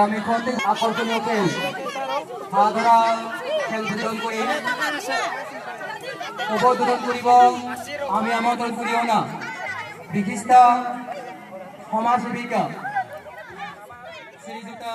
আমি খন্ডে আকর্ষণীয় খেল পা ধরা খেলধুলন করি উপদূরন করিব আমি আমার দল করিও না বিশিষ্ট সমাজসেবিকা শ্রীযুতা